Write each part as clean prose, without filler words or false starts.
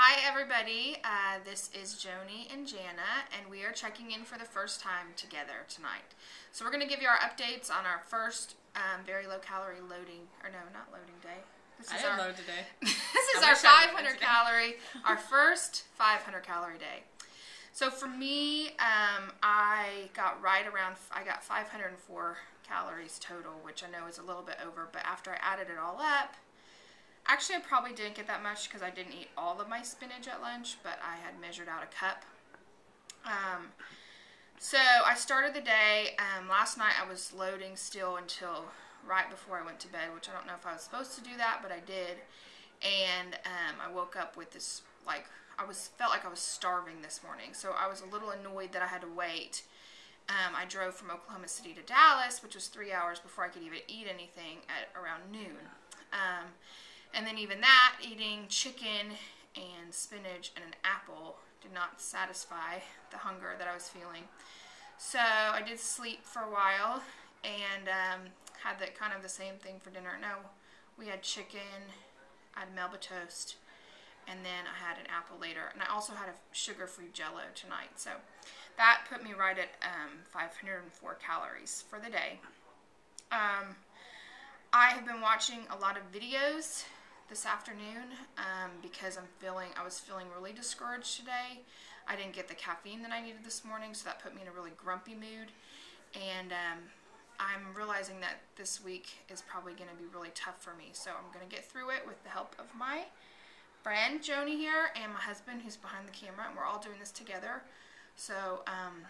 Hi everybody, this is Joni and Jana, and we are checking in for the first time together tonight. So we're going to give you our updates on our first very low calorie loading, or no, not loading day. I didn't load today. This is our 500 calorie, our first 500 calorie day. So for me, I got 504 calories total, which I know is a little bit over, but after I added it all up, actually, I probably didn't get that much because I didn't eat all of my spinach at lunch, but I had measured out a cup. So I started the day. Last night I was loading still until right before I went to bed, which I don't know if I was supposed to do that, but I did. And I woke up with this, felt like I was starving this morning. So I was a little annoyed that I had to wait. I drove from Oklahoma City to Dallas, which was 3 hours before I could even eat anything at around noon. And then even that, eating chicken and spinach and an apple did not satisfy the hunger that I was feeling. So I did sleep for a while and had that kind of the same thing for dinner. No, we had chicken, I had Melba toast, and then I had an apple later. And I also had a sugar-free Jell-O tonight. So that put me right at 504 calories for the day. I have been watching a lot of videos this afternoon because I was feeling really discouraged today. I didn't get the caffeine that I needed this morning, so that put me in a really grumpy mood. And I'm realizing that this week is probably going to be really tough for me. So I'm going to get through it with the help of my friend Joni here and my husband who's behind the camera, and we're all doing this together. So I'm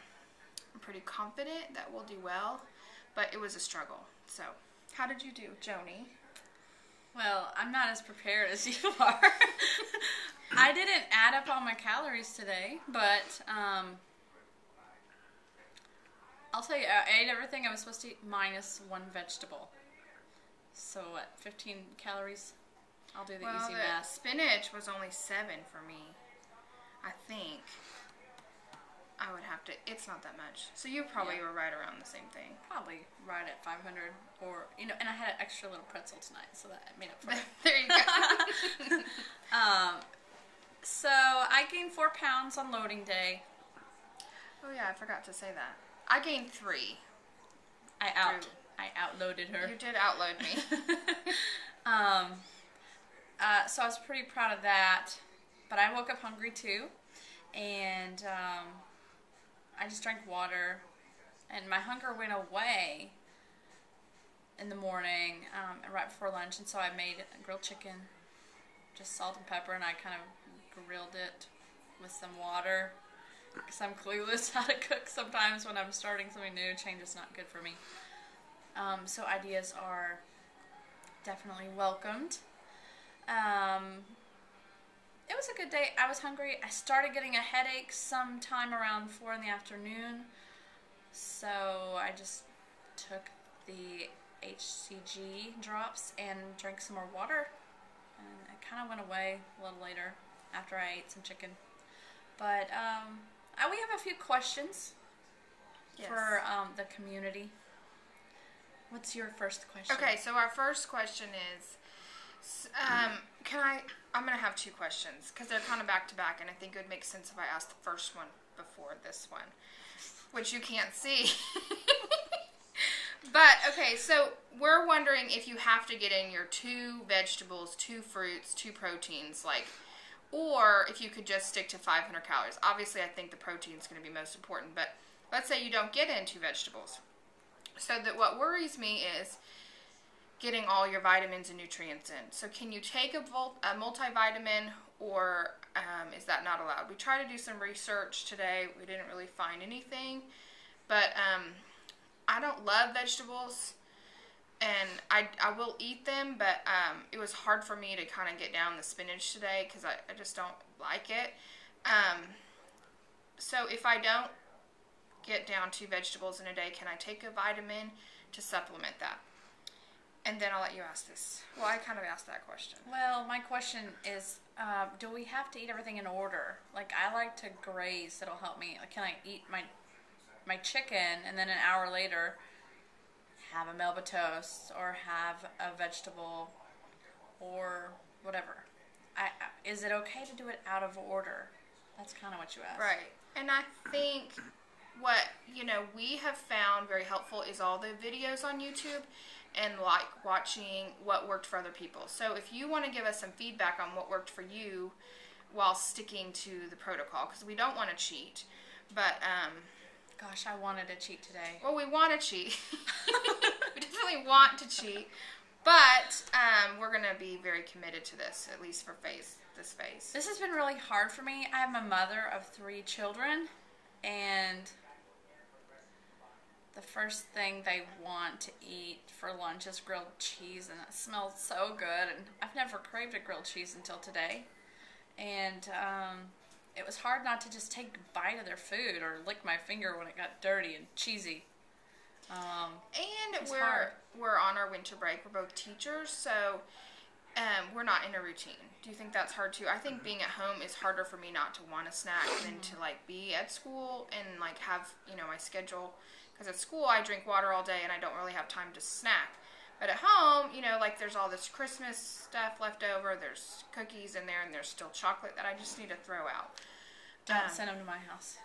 pretty confident that we'll do well, but it was a struggle. So how did you do, Joni? Well, I'm not as prepared as you are. I didn't add up all my calories today, but I'll tell you, I ate everything I was supposed to eat minus one vegetable. So what, 15 calories? I'll do the easy math. Spinach was only 7 for me, I think. I would have to, it's not that much. So you probably were right around the same thing. Probably right at 500 or, and I had an extra little pretzel tonight, so that made up for it. There you go. So I gained 4 pounds on loading day. Oh yeah, I forgot to say that. I gained 3. I outloaded her. You did outload me. So I was pretty proud of that, but I woke up hungry too, and I just drank water, and my hunger went away in the morning, right before lunch, and so I made grilled chicken, just salt and pepper, and I kind of grilled it with some water, because I'm clueless how to cook sometimes when I'm starting something new. Change is not good for me. So ideas are definitely welcomed. It was a good day. I was hungry. I started getting a headache sometime around 4 in the afternoon. So I just took the HCG drops and drank some more water. And it kind of went away a little later after I ate some chicken. But we have a few questions for the community. What's your first question? Okay, so our first question is, I'm going to have 2 questions because they're kind of back to back, and I think it would make sense if I asked the first one before this one, which you can't see. But, okay, so we're wondering if you have to get in your 2 vegetables, 2 fruits, 2 proteins, or if you could just stick to 500 calories. Obviously, I think the protein is going to be most important, but let's say you don't get in 2 vegetables. So that what worries me is getting all your vitamins and nutrients in. So can you take a multivitamin, or is that not allowed? We tried to do some research today. We didn't really find anything. But I don't love vegetables, and I will eat them, but it was hard for me to kind of get down the spinach today because I just don't like it. So if I don't get down 2 vegetables in a day, can I take a vitamin to supplement that? And then I'll let you ask this. Well, I kind of asked that question. Well, my question is, do we have to eat everything in order? I like to graze. That'll help me. Can I eat my chicken and then an hour later have a Melba toast or have a vegetable or whatever? is it okay to do it out of order? That's kind of what you asked. Right. And I think what, we have found very helpful is all the videos on YouTube and like watching what worked for other people. So if you want to give us some feedback on what worked for you while sticking to the protocol, because we don't want to cheat, but gosh, I wanted to cheat today. Well, we want to cheat. We definitely want to cheat, but we're going to be very committed to this, at least for this phase. This has been really hard for me. I am a mother of 3 children, and the first thing they want to eat for lunch is grilled cheese, and it smells so good, and I've never craved a grilled cheese until today, and it was hard not to just take a bite of their food or lick my finger when it got dirty and cheesy. And we're on our winter break. We're both teachers, so we're not in a routine. Do you think that's hard too? I think being at home is harder for me not to want a snack than to like be at school and like have my schedule. Because at school I drink water all day and I don't really have time to snack. But at home, like there's all this Christmas stuff left over. There's cookies in there and there's still chocolate that I just need to throw out. Don't send them to my house.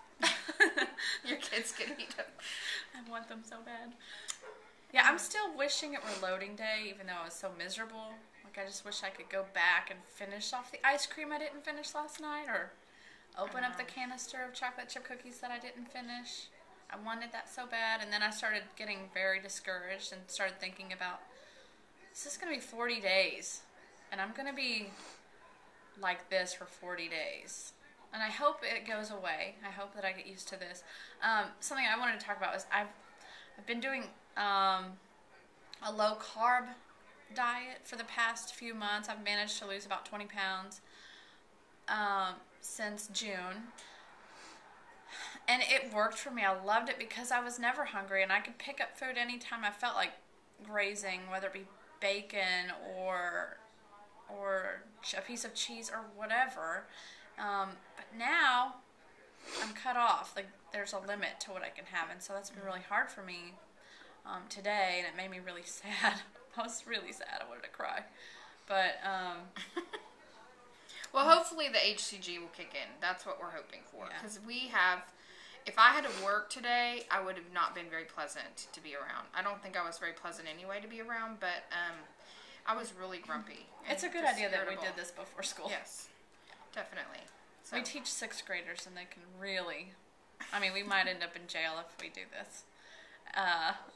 Your kids can eat them. I want them so bad. Yeah, I'm still wishing it were loading day, even though I was so miserable. Like, I just wish I could go back and finish off the ice cream I didn't finish last night, or open up the canister of chocolate chip cookies that I didn't finish. I wanted that so bad, and then I started getting very discouraged and started thinking about, this is going to be 40 days, and I'm going to be like this for 40 days. And I hope it goes away. I hope that I get used to this. Something I wanted to talk about is I've been doing a low-carb diet for the past few months. I've managed to lose about 20 pounds since June. And it worked for me. I loved it because I was never hungry, and I could pick up food anytime I felt like grazing, whether it be bacon or a piece of cheese or whatever. But now I'm cut off. Like, there's a limit to what I can have, and so that's been really hard for me today, and it made me really sad. I was really sad. I wanted to cry. But well, hopefully the HCG will kick in. That's what we're hoping for. Because if I had to work today, I would have not been very pleasant to be around. I don't think I was very pleasant anyway to be around, but I was really grumpy. It's a good idea that we did this before school. Yes, definitely. So. We teach 6th graders, and they can really, we might end up in jail if we do this.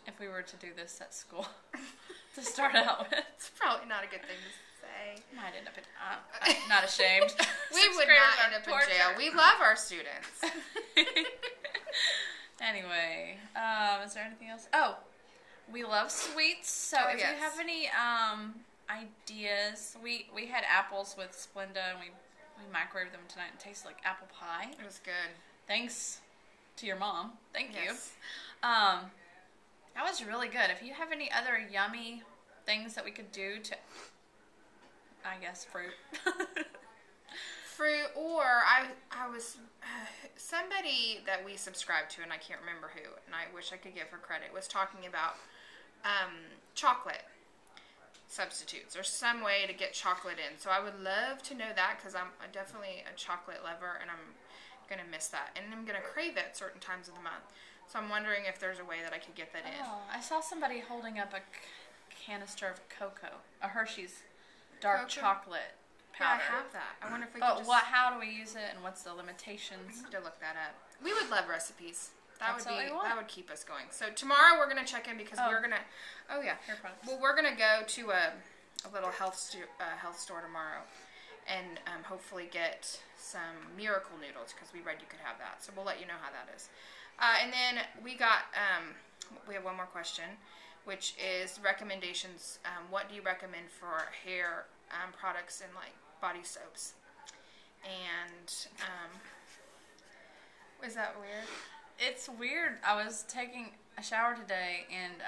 If we were to do this at school to start out with. It's probably not a good thing to say. Might end up in, I'm not ashamed. We would not end up in jail. We love our students. Anyway, is there anything else? Oh, we love sweets. So if you have any ideas, we had apples with Splenda, and we microwaved them tonight and tasted like apple pie. It was good. Thanks to your mom. Thank you. That was really good. If you have any other yummy things that we could do to, I guess, fruit. Fruit, or I was, somebody that we subscribed to, and I can't remember who, and I wish I could give her credit, was talking about chocolate substitutes, or some way to get chocolate in. So I would love to know that, because I'm definitely a chocolate lover, and I'm going to miss that. And I'm going to crave it certain times of the month. So I'm wondering if there's a way that I could get that in. Oh, I saw somebody holding up a canister of cocoa, a Hershey's dark chocolate powder. Yeah, I have that. I wonder if we could just... how do we use it, and what's the limitations? We need to look that up. We would love recipes. That would keep us going. So tomorrow we're gonna check in, because we're gonna. Oh yeah. Hair products. Well, we're gonna go to a little health store tomorrow, and hopefully get some miracle noodles, because we read you could have that. So we'll let you know how that is. And then we got we have one more question, which is recommendations. What do you recommend for hair products and like body soaps? And is that weird? It's weird. I was taking a shower today, and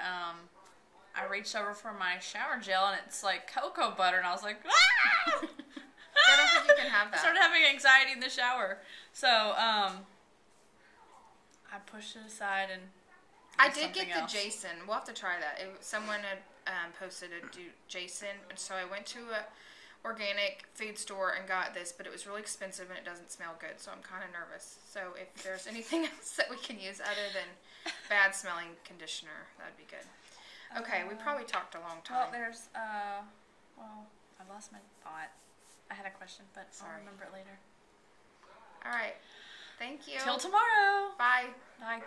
I reached over for my shower gel, and it's like cocoa butter, and I was like, ah! I don't think you can have that. I started having anxiety in the shower. So, I pushed it aside and I did get the Jason. We'll have to try that. Someone had posted a Jason, and so I went to organic food store and got this, but it was really expensive and it doesn't smell good, so I'm kind of nervous. So if there's anything else that we can use other than bad smelling conditioner, that'd be good. Okay, we probably talked a long time. Well, there's, I lost my thought. I had a question, but I'll remember it later. All right. Thank you. Till tomorrow. Bye. Bye.